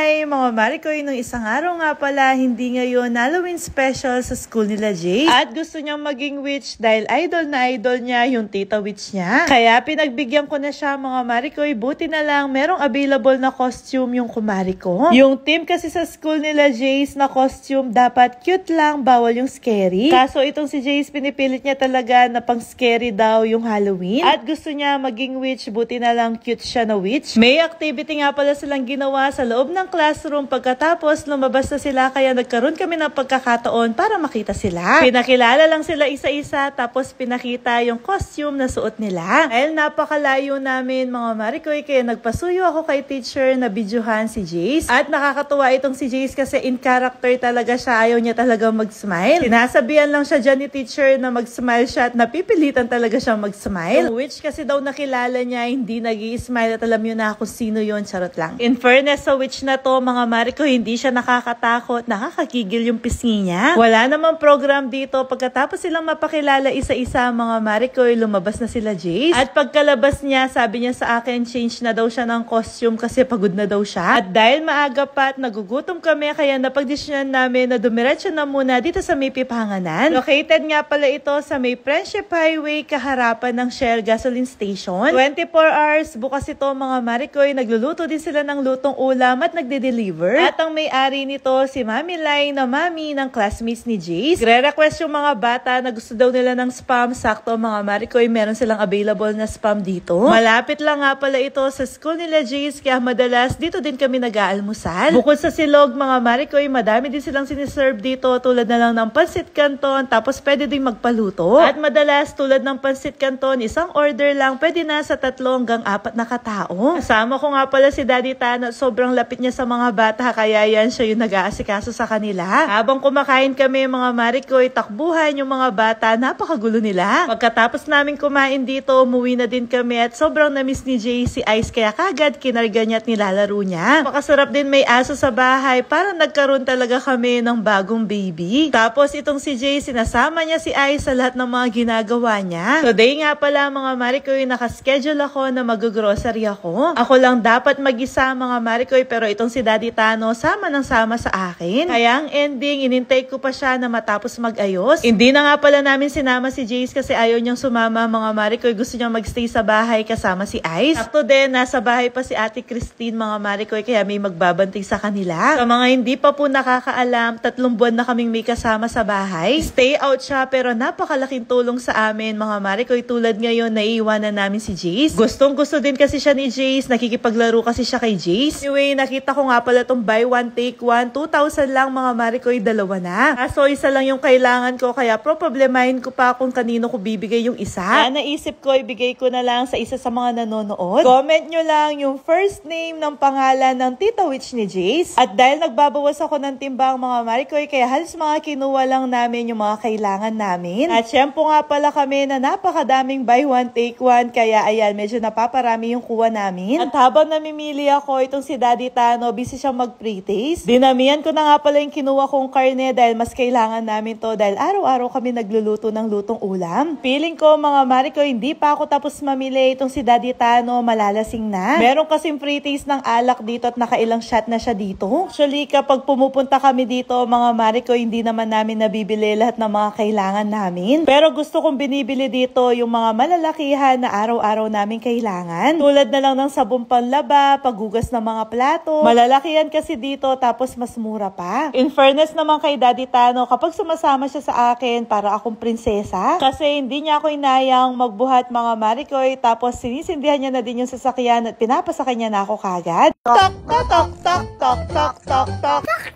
Hi mga Marikoy, nung isang araw nga pala, hindi ngayon Halloween special sa school nila Jace. At gusto niyang maging witch dahil idol na idol niya yung tita witch niya. Kaya pinagbigyan ko na siya mga Marikoy, buti na lang merong available na costume yung kumari ko. Yung team kasi sa school nila Jace na costume dapat cute lang, bawal yung scary. Kaso itong si Jace pinipilit niya talaga na pang scary daw yung Halloween. At gusto niya maging witch, buti na lang cute siya na witch. May activity nga pala silang ginawa sa loob ng classroom, pagkatapos lumabas na sila kaya nagkaroon kami ng pagkakataon para makita sila. Pinakilala lang sila isa-isa tapos pinakita yung costume na suot nila. Dahil napakalayo namin mga Marikoy kaya nagpasuyo ako kay teacher na videohan si Jace. At nakakatuwa itong si Jace kasi in character talaga siya, ayaw niya talaga mag-smile. Sinasabihan lang siya dyan ni teacher na mag-smile siya at napipilitan talaga siya mag-smile. Yung witch kasi daw nakilala niya, hindi nag-i-smile at alam yun na kung sino yun, charot lang. In fairness sa witch na to mga Mariko, hindi siya nakakatakot, nakakakigil yung pisngi niya. Wala namang program dito, pagkatapos silang mapakilala isa-isa mga Mariko, lumabas na sila Jace. At pagkalabas niya, sabi niya sa akin, change na daw siya ng costume kasi pagod na daw siya. At dahil maaga pa at nagugutom kami, kaya napagdesisyonan namin na dumiretso na muna dito sa may Pipanganan. Located nga pala ito sa may Friendship Highway, kaharapan ng Shell Gasoline Station. 24 hours bukas ito mga Marikoy, nagluluto din sila ng lutong ulam at nagde-deliver. At ang may-ari nito si Mami Lai na mami ng classmates ni Jace. Gre-request yung mga bata na gusto daw nila ng spam. Sakto mga Marikoy, meron silang available na spam dito. Malapit lang nga pala ito sa school nila Jace kaya madalas dito din kami nag-aalmusal. Bukod sa silog mga Marikoy, madami din silang siniserve dito tulad na lang ng pansit canton tapos pwede din magpaluto. At madalas tulad ng pansit canton, isang order lang pwede na sa 3 hanggang 4 na katao. Kasama ko nga pala si Daddy Tano, sobrang lapit niya sa mga bata kaya yan siya yung nag-aasikaso sa kanila. Habang kumakain kami mga Marikoy, takbuhan yung mga bata, napakagulo nila. Pagkatapos namin kumain dito, umuwi na din kami at sobrang na-miss ni Jay si Ice kaya kagad kinarga niya at nilalaro niya. Makasarap din may aso sa bahay, parang nagkaroon talaga kami ng bagong baby. Tapos itong si Jay, sinasama niya si Ice sa lahat ng mga ginagawa niya. Today nga pala mga Marikoy, nakaschedule ako na mag-grocery ako. Ako lang dapat mag-isa mga Marikoy pero itong si Daddy Tano sama ng sama sa akin. Kaya ang ending, inintay ko pa siya na matapos mag-ayos. Hindi na nga pala namin sinama si Jace kasi ayaw niyang sumama mga Marikoy. Gusto niyang magstay sa bahay kasama si Ice. Sakto din, nasa bahay pa si Ate Christine mga Marikoy kaya may magbabanting sa kanila. Sa mga hindi pa po nakakaalam, 3 buwan na kaming may kasama sa bahay. Stay out siya pero napakalaking tulong sa amin mga Marikoy. Tulad ngayon, naiiwanan namin si Jace. Gustong gusto din kasi siya ni Jace. Nakikipaglaro kasi siya kay Jace. Anyway, nakita ko nga pala itong buy one take one. 2,000 lang mga Marikoy, 2 na. Kaso isa lang yung kailangan ko kaya problemahin ko pa kung kanino ko bibigay yung isa. Kaya naisip ko, ibigay ko na lang sa isa sa mga nanonood. Comment nyo lang yung first name ng pangalan ng Tita Witch ni Jace. At dahil nagbabawas ako ng timbang mga Marikoy, kaya halos mga kinuha lang namin yung mga kailangan namin. At syempre nga pala kami na napakadaming buy one take one. Kaya ayan, medyo napaparami yung kuha namin. At habang namimili ako, itong si Daddy Tano, busy siyang mag-pre-taste. Dinamihan ko na nga pala yung kinuha kong karne dahil mas kailangan namin to dahil araw-araw kami nagluluto ng lutong ulam. Feeling ko mga Marikoy, hindi pa ako tapos mamili. Itong si Daddy Tano, malalasing na. Meron kasing pre-taste ng alak dito at nakailang shot na siya dito. Actually, kapag pumupunta kami dito mga Marikoy, hindi naman namin nabibili lahat ng mga kailangan namin. Pero gusto kong binibili dito yung mga malalakihan na araw-araw namin kailangan. Tulad na lang ng sabong panlaba, paghugas ng mga plato. Malalakihan kasi dito tapos mas mura pa. In fairness naman kay Daddy Tano, kapag sumasama siya sa akin para akong prinsesa, kasi hindi niya ako inayang magbuhat mga Marikoy tapos sinisindihan niya na din yung sasakyan at pinapasakyan niya na ako kagad. Tok tok tok tok tok tok tok tok.